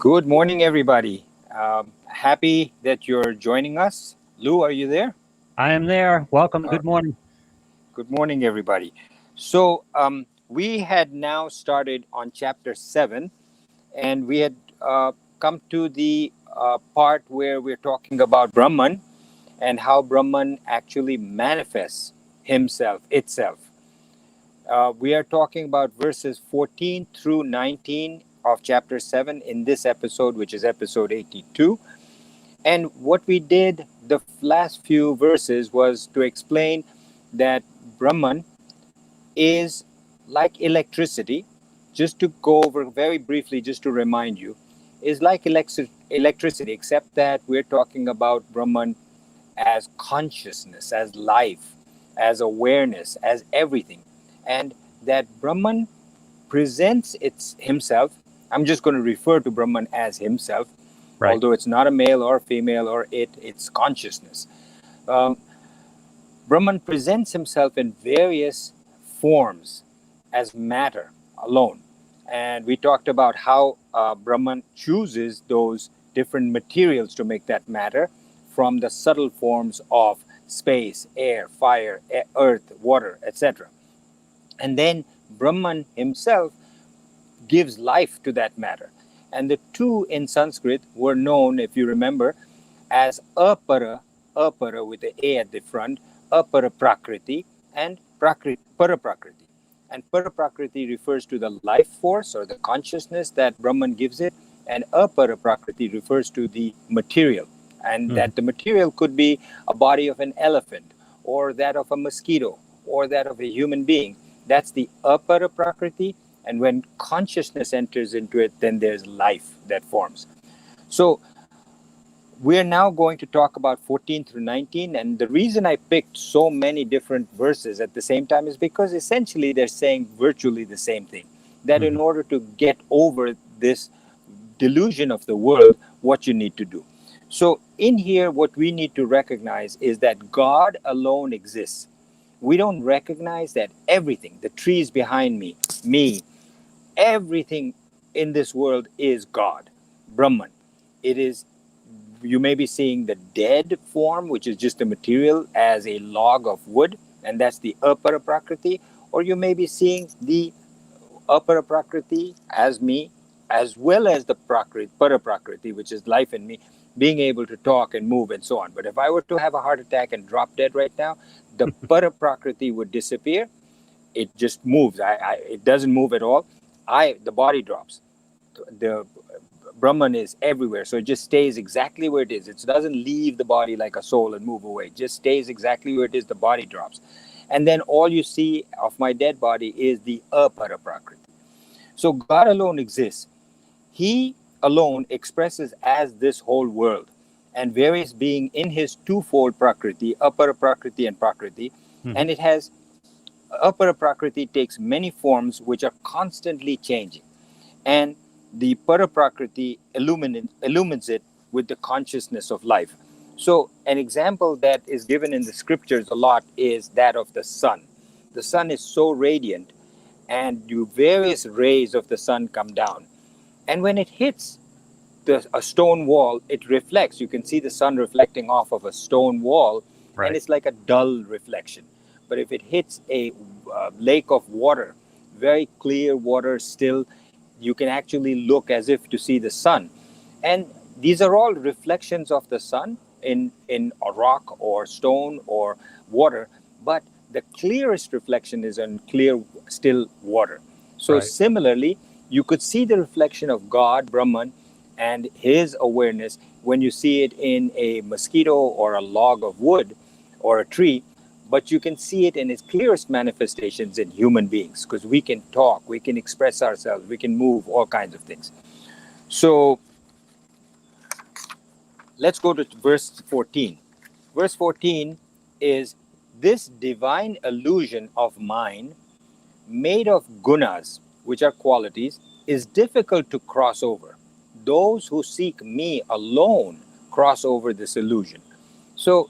Good morning, everybody. Happy that you're joining us. Lou, are you there? I am there. Welcome. Uh, Good morning. Good morning, everybody. So, we had now started on chapter 7, and we had come to the part where we're talking about Brahman and how Brahman actually manifests itself. We are talking about verses 14 through 19 of chapter 7 in this episode, which is episode 82. And what we did the last few verses was to explain that Brahman is like electricity. Just to go over very briefly, just to remind you, is like electricity, except that we're talking about Brahman as consciousness, as life, as awareness, as everything. And that Brahman presents himself. I'm just going to refer to Brahman as himself, Right. although it's not a male or female or it's consciousness. Um, Brahman presents himself in various forms as matter alone. And we talked about how Brahman chooses those different materials to make that matter from the subtle forms of space, air, fire, earth, water, etc. And then Brahman himself gives life to that matter. And the two in Sanskrit were known, if you remember, as apara with the A at the front, apara prakriti, and para prakriti. And para prakriti refers to the life force or the consciousness that Brahman gives it, and apara prakriti refers to the material. And Mhm. that the material could be a body of an elephant, or that of a mosquito, or that of a human being. That's the apara prakriti. And when consciousness enters into it, then there's life that forms. So we're now going to talk about 14 through 19. And the reason I picked so many different verses at the same time is because essentially they're saying virtually the same thing. That in Mhm. order to get over this delusion of the world, what you need to do. So, in here, what we need to recognize is that God alone exists. We don't recognize that everything, the trees behind me, everything in this world is God, Brahman. It is, you may be seeing the dead form, which is just a material as a log of wood, and that's the apara prakriti, or you may be seeing the apara prakriti as me, as well as the para prakriti, which is life in me, being able to talk and move and so on. But if I were to have a heart attack and drop dead right now, the para prakriti would disappear. It just moves. It doesn't move at all. The body drops. The Brahman is everywhere, so it just stays exactly where it is. It doesn't leave the body like a soul and move away. It just stays exactly where it is. The body drops, and then all you see of my dead body is the apara prakriti. So God alone exists. He alone expresses as this whole world, and various being in his twofold prakriti, apara prakriti and prakriti, Mhm. and it has apara prakriti takes many forms which are constantly changing, and the para prakriti illumines it with the consciousness of life. So an example that is given in the scriptures a lot is that of the sun. The sun is so radiant, and various rays of the sun come down, and when it hits a stone wall, it reflects. You can see the sun reflecting off of a stone wall, and Right. it's like a dull reflection. But if it hits a lake of water, very clear water, still, you can actually look as if to see the sun. And these are all reflections of the sun in a rock or stone or water, but the clearest reflection is on clear, still water. So, Right. similarly, you could see the reflection of God, Brahman, and his awareness when you see it in a mosquito or a log of wood or a tree, but you can see it in its clearest manifestations in human beings because we can talk, we can express ourselves, we can move, all kinds of things. So let's go to verse 14. Verse 14 is this divine illusion of mine, made of gunas, which are qualities, is difficult to cross over. Those who seek me alone cross over this illusion. So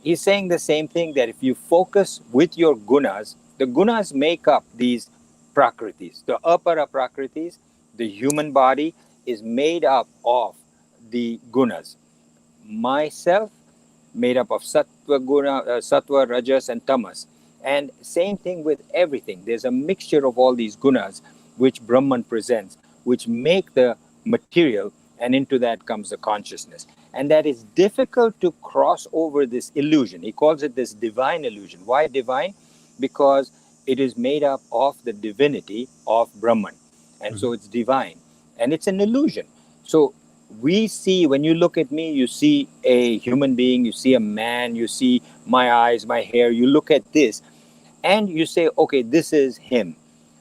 he's saying the same thing, that if you focus with your gunas, the gunas make up these prakritis, the apara prakritis, the human body, is made up of the gunas. Myself, made up of sattva, rajas, and tamas. And same thing with everything. There's a mixture of all these gunas which Brahman presents, which make the material, and into that comes the consciousness. And that is difficult to cross over this illusion. He calls it this divine illusion. Why divine? Because it is made up of the divinity of Brahman. And so it's divine. And it's an illusion. So we see, when you look at me, you see a human being, you see a man, you see my eyes, my hair, you look at this and you say, okay, this is him.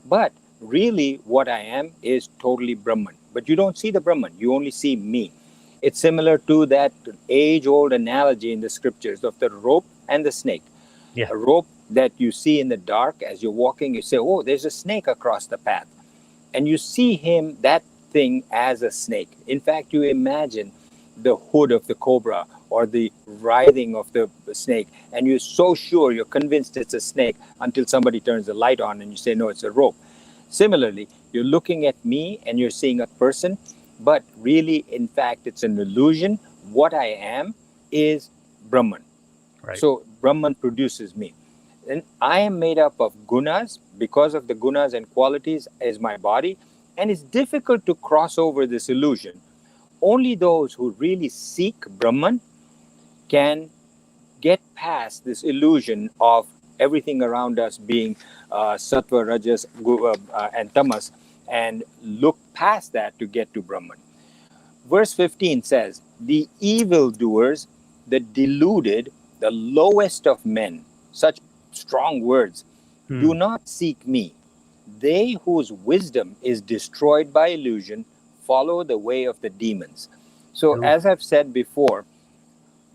But really, what I am is totally Brahman. But you don't see the Brahman, you only see me. It's similar to that age old analogy in the scriptures of the rope and the snake. Yeah. A rope that you see in the dark as you're walking, you say, oh, there's a snake across the path. And you see him, that thing, as a snake. In fact, you imagine the hood of the cobra or the writhing of the snake, and you're so sure, you're convinced it's a snake until somebody turns the light on and you say, no, it's a rope. Similarly, you're looking at me and you're seeing a person, but really, in fact, it's an illusion. What I am is Brahman. Right. So Brahman produces me. And I am made up of gunas. Because of the gunas and qualities is my body. And it's difficult to cross over this illusion. Only those who really seek Brahman can get past this illusion of everything around us being sattva, rajas, and tamas, and look past that to get to Brahman. Verse 15 says, the evildoers, the deluded, the lowest of men, such strong words, do not seek me. They whose wisdom is destroyed by illusion follow the way of the demons. So, as I've said before,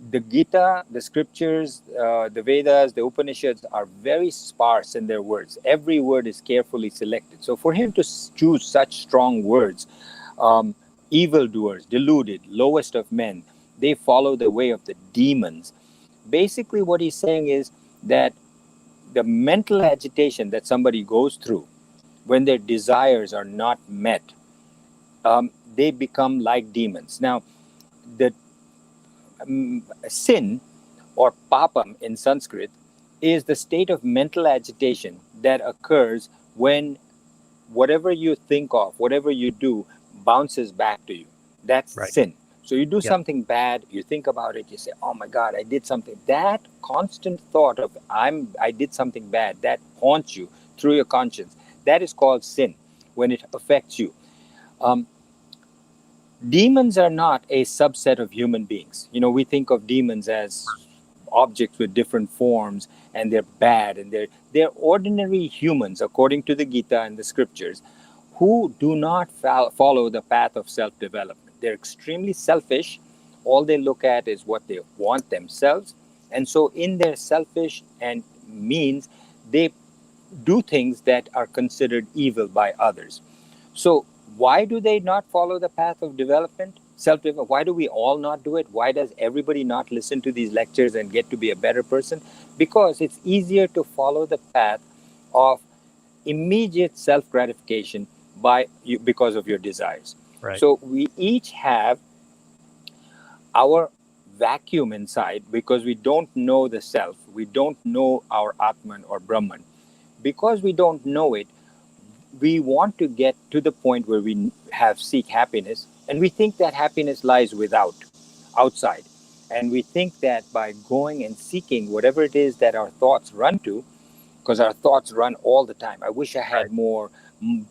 the Gita, the scriptures, the Vedas, the Upanishads are very sparse in their words. Every word is carefully selected. So, for him to choose such strong words, evildoers, deluded, lowest of men, they follow the way of the demons. Basically, what he's saying is that the mental agitation that somebody goes through when their desires are not met, they become like demons. Now, the sin or papam in Sanskrit is the state of mental agitation that occurs when whatever you think of, whatever you do, bounces back to you. That's sin. So you do something bad, you think about it, you say, oh my God, I did something. That constant thought of I did something bad, that haunts you through your conscience. That is called sin when it affects you. Demons are not a subset of human beings. You know, we think of demons as objects with different forms, and they're bad, and they're ordinary humans, according to the Gita and the scriptures, who do not follow the path of self-development. They're extremely selfish. All they look at is what they want themselves. And so in their selfish and means, they do things that are considered evil by others. So why do they not follow the path of development? Self-development. Why do we all not do it? Why does everybody not listen to these lectures and get to be a better person? Because it's easier to follow the path of immediate self-gratification because of your desires. Right. So we each have our vacuum inside because we don't know the self. We don't know our Atman or Brahman. Because we don't know it, we want to get to the point where we seek happiness, and we think that happiness lies outside. And we think that by going and seeking whatever it is that our thoughts run to, because our thoughts run all the time. I wish I had more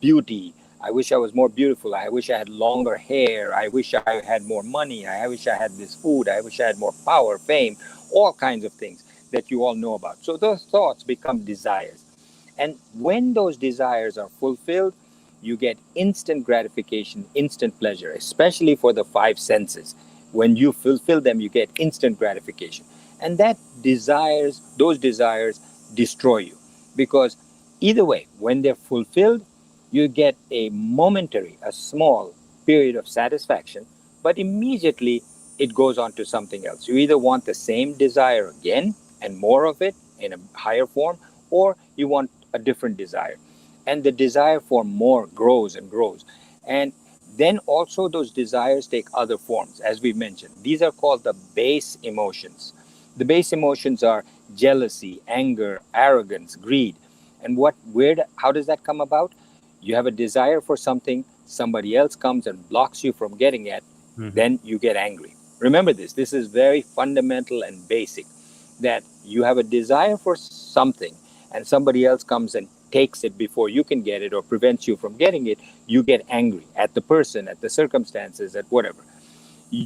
beauty. I wish I was more beautiful. I wish I had longer hair. I wish I had more money. I wish I had this food. I wish I had more power, fame, all kinds of things that you all know about. So those thoughts become desires. And when those desires are fulfilled, you get instant gratification, instant pleasure, especially for the five senses. When you fulfill them, you get instant gratification. And those desires destroy you. Because either way, when they're fulfilled, you get a small period of satisfaction, but immediately it goes on to something else. You either want the same desire again and more of it in a higher form, or you want a different desire. And the desire for more grows and grows. And Then also those desires take other forms, as we mentioned. These are called the base emotions. The base emotions are jealousy, anger, arrogance, greed. And how does that come about? You have a desire for something, somebody else comes and blocks you from getting it, Hmm. then you get angry. Remember this. This is very fundamental and basic, that you have a desire for something and somebody else comes and takes it before you can get it or prevents you from getting it, you get angry at the person, at the circumstances, at whatever.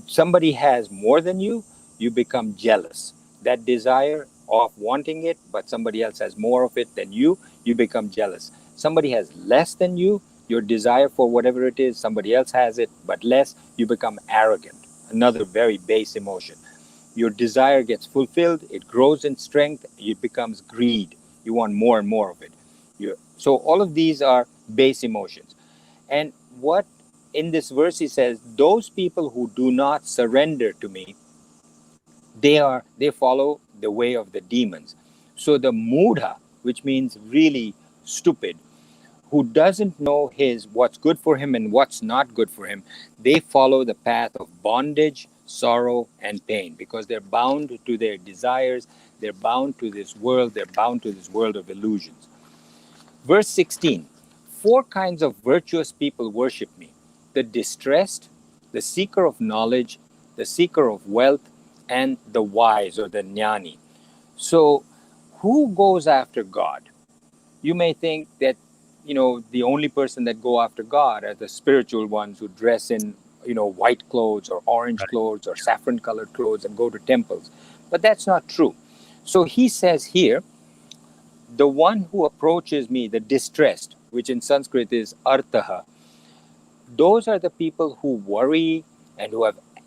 Somebody has more than you become jealous. That desire of wanting it, but somebody else has more of it than you become jealous. Somebody has less than you, your desire for whatever it is, somebody else has it, but less, you become arrogant. Another very base emotion. Your desire gets fulfilled, it grows in strength, it becomes greed. You want more and more of it. So all of these are base emotions. And what in this verse he says, those people who do not surrender to me, they follow the way of the demons. So the mudha, which means really stupid, who doesn't know his what's good for him and what's not good for him, they follow the path of bondage, sorrow, and pain because they're bound to their desires, they're bound to this world, they're bound to this world of illusions. Verse 16, four kinds of virtuous people worship me: the distressed, the seeker of knowledge, the seeker of wealth, and the wise or the jnani. So, who goes after God? You may think that the only person that go after God are the spiritual ones who dress in white clothes or orange Right. clothes or saffron colored clothes and go to temples, but that's not true. So he says here, the one who approaches me, the distressed, which in Sanskrit is artaha, those are the people who worry and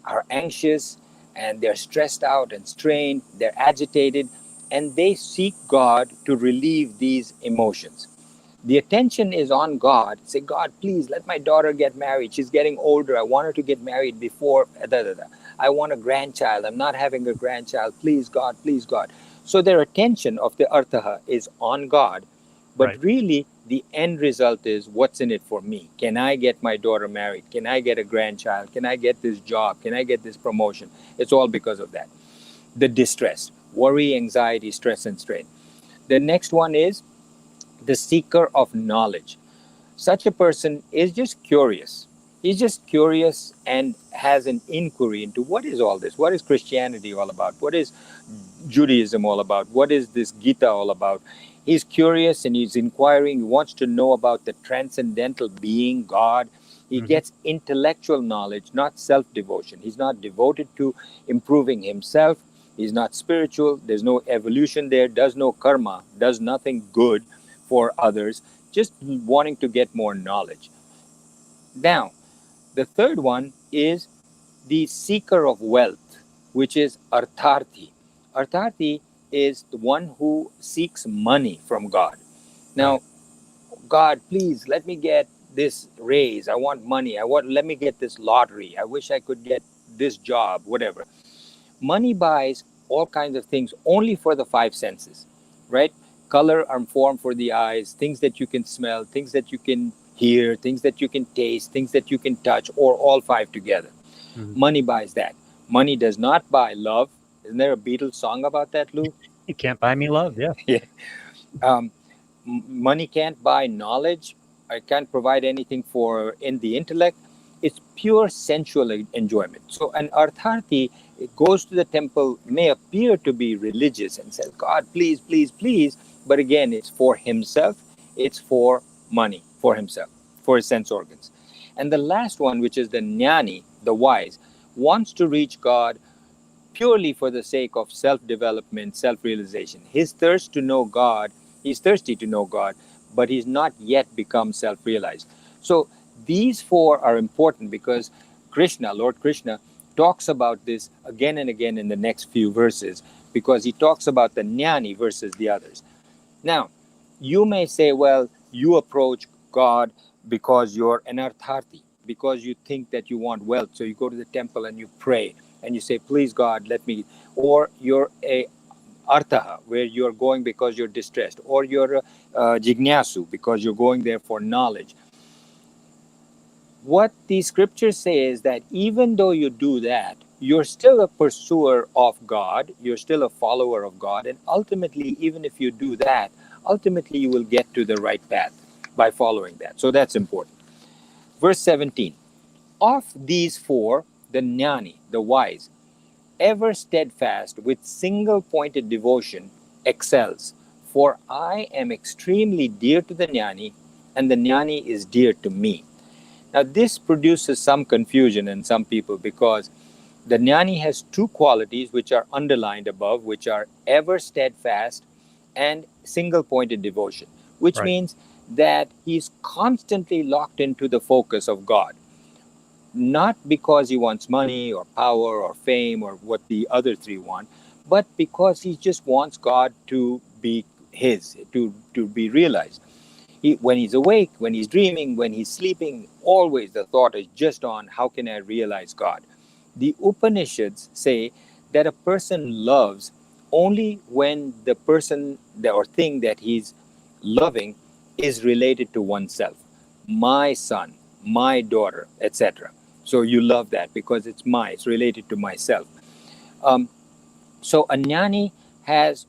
are anxious, and they're stressed out and strained, they're agitated, and they seek God to relieve these emotions. The attention is on God. Say, God, please let my daughter get married. She's getting older. I want her to get married before. Da, da, da. I want a grandchild. I'm not having a grandchild. Please, God, please, God. So their attention of the arthaha is on God. But Right. really, the end result is, what's in it for me? Can I get my daughter married? Can I get a grandchild? Can I get this job? Can I get this promotion? It's all because of that. The distress, worry, anxiety, stress, and strain. The next one is the seeker of knowledge. Such a person is just curious. He's just curious and has an inquiry into what is all this? What is Christianity all about? What is Judaism all about? What is this Gita all about? He's curious and he's inquiring. He wants to know about the transcendental being, God. He Hmm. gets intellectual knowledge, not self devotion. He's not devoted to improving himself. He's not spiritual. There's no evolution there, does no karma, does nothing good for others, just wanting to get more knowledge. Now, the third one is the seeker of wealth, which is artharthi. Artharthi is the one who seeks money from God. Right. Now, God, please let me get this raise. I want money. Let me get this lottery. I wish I could get this job, whatever. Money buys all kinds of things only for the five senses, right? Color and form for the eyes, things that you can smell, things that you can hear, things that you can taste, things that you can touch, or all five together. Hmm. Money buys that. Money does not buy love. Isn't there a Beatles song about that, Lou? You can't buy me love. Yeah. Yeah. Um, Money can't buy knowledge. It can't provide anything for in the intellect. It's pure sensual enjoyment. So an artharthi, it goes to the temple, may appear to be religious and says, God, please, please, please. But again, it's for himself. It's for money, for himself, for his sense organs. And the last one, which is the jnani, the wise, wants to reach God purely for the sake of self development, self realization. His thirst to know God, he's thirsty to know God, but he's not yet become self realized. So these four are important because Krishna, Lord Krishna, talks about this again and again in the next few verses because he talks about the jnani versus the others. Now, you may say, well, you approach God because you're an artharthi, because you think that you want wealth. So you go to the temple and you pray and you say, please, God, let me. Or you're a artaha, where you're going because you're distressed. Or you're a jignasu, because you're going there for knowledge. What the scriptures say is that even though you do that, you're still a pursuer of God, you're still a follower of God, and ultimately, even if you do that, ultimately you will get to the right path by following that. So that's important. Verse 17, of these four, the jnani, the wise, ever steadfast with single pointed devotion, excels. For I am extremely dear to the jnani, and the jnani is dear to me. Now, this produces some confusion in some people because the jnani has two qualities which are underlined above, which are ever steadfast and single pointed devotion, which Right. means that he's constantly locked into the focus of God, not because he wants money or power or fame or what the other three want, but because he just wants God to be his, to be realized. When he's awake, when he's dreaming, when he's sleeping, always the thought is just on how can I realize God. The Upanishads say that a person loves only when the person or thing that he's loving is related to oneself. My son, my daughter, etc. So you love that because it's related to myself. Um, so a jnani has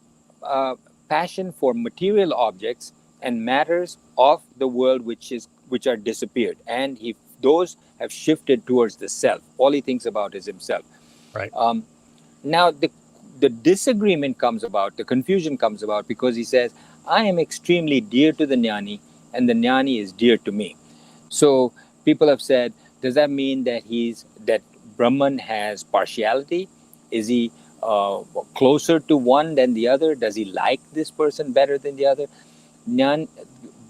passion for material objects and matters of the world which are disappeared, and he those have shifted towards the self. All he thinks about is himself. Right. Um, Now the disagreement comes about, the confusion comes about because he says, "I am extremely dear to the jnani, and the jnani is dear to me." So people have said, does that mean that that Brahman has partiality? Is he closer to one than the other? Does he like this person better than the other? Nyan,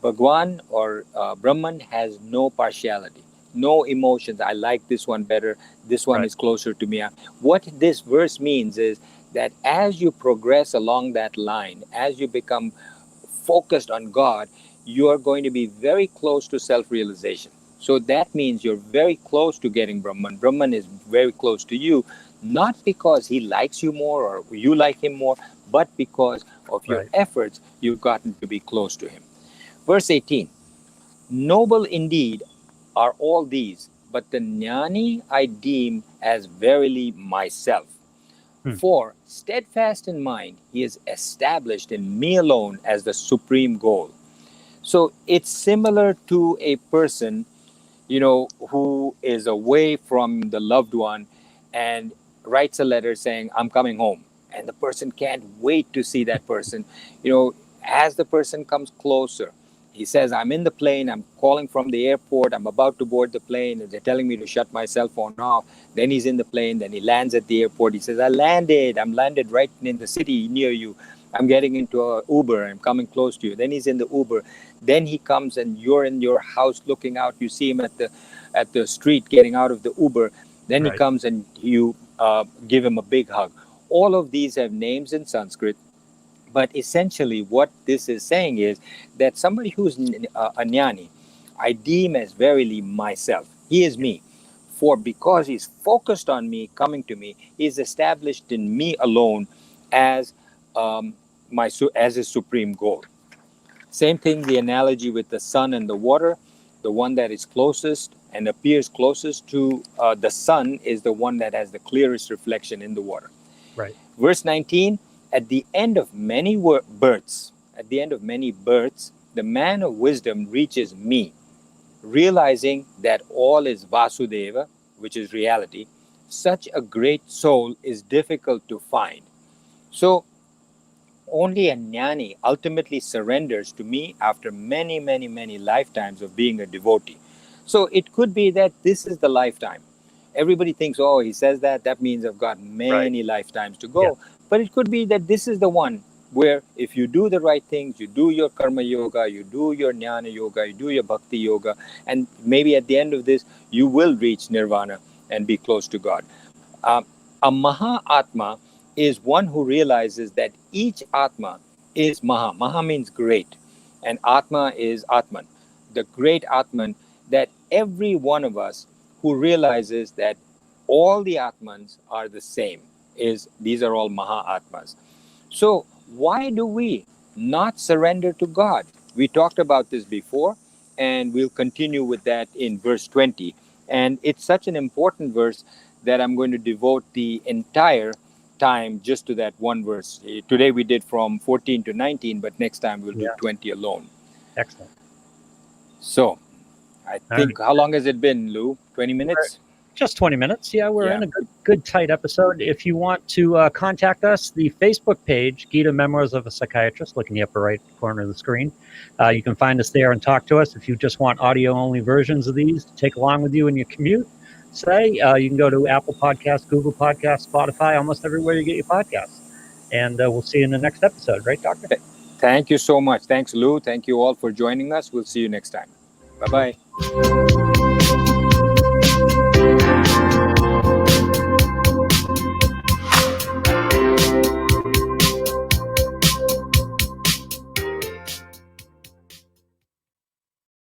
Bhagwan or Brahman has no partiality, no emotions. I like this one better. This one Right. is closer to me. What this verse means is that as you progress along that line, as you become focused on God, you are going to be very close to self realization. So that means you're very close to getting Brahman. Brahman is very close to you, not because he likes you more or you like him more, but because of your Right. efforts, you've gotten to be close to him. Verse 18, noble indeed are all these, but the jnani I deem as verily myself. Hmm. For steadfast in mind, he is established in me alone as the supreme goal. So it's similar to a person, who is away from the loved one and writes a letter saying, I'm coming home. And the person can't wait to see that person. As the person comes closer, he says, I'm in the plane, I'm calling from the airport, I'm about to board the plane, and they're telling me to shut my cell phone off. Then he's in the plane, then he lands at the airport. He says, I'm landed right in the city near you. I'm getting into a Uber, I'm coming close to you. Then he's in the Uber. Then he comes and you're in your house looking out. You see him at the street getting out of the Uber. Then he Right. comes and you give him a big hug. All of these have names in Sanskrit, but essentially what this is saying is that somebody who's a jnani, I deem as verily myself. He is me. For because he's focused on me, coming to me, he's established in me alone as um, as his supreme goal. Same thing, the analogy with the sun and the water. The one that is closest and appears closest to the sun is the one that has the clearest reflection in the water. Right. Verse 19, at the end of many births, the man of wisdom reaches me, realizing that all is Vasudeva, which is reality. Such a great soul is difficult to find. So only a jnani ultimately surrenders to me after many, many, many lifetimes of being a devotee. So it could be that this is the lifetime. Everybody thinks, oh, he says that, that means I've got Right. many lifetimes to Yeah. go. But it could be that this is the one where if you do the right things, you do your karma yoga, you do your jnana yoga, you do your bhakti yoga, and maybe at the end of this, you will reach nirvana and be close to God. Uh, a Maha Atma is one who realizes that each Atma is Maha. Maha means great, and Atma is Atman, the great Atman, that every one of us who realizes that all the Atmans are the same, these are all Maha Atmas. So, why do we not surrender to God? We talked about this before, and we'll continue with that in verse 20. And it's such an important verse that I'm going to devote the entire time just to that one verse. Today we did from 14 to 19, but next time we'll do Yeah. 20 alone. Excellent. So I All think, right. how long has it been, Lou? 20 minutes? Just 20 minutes. Yeah, we're Yeah. in a good tight episode. If you want to contact us, the Facebook page, Gita Memoirs of a Psychiatrist, look in the upper right corner of the screen. You can find us there and talk to us. If you just want audio-only versions of these to take along with you in your commute, you can go to Apple Podcasts, Google Podcasts, Spotify, almost everywhere you get your podcasts. And we'll see you in the next episode, right, Doctor? Thank you so much. Thanks, Lou. Thank you all for joining us. We'll see you next time. Bye-bye.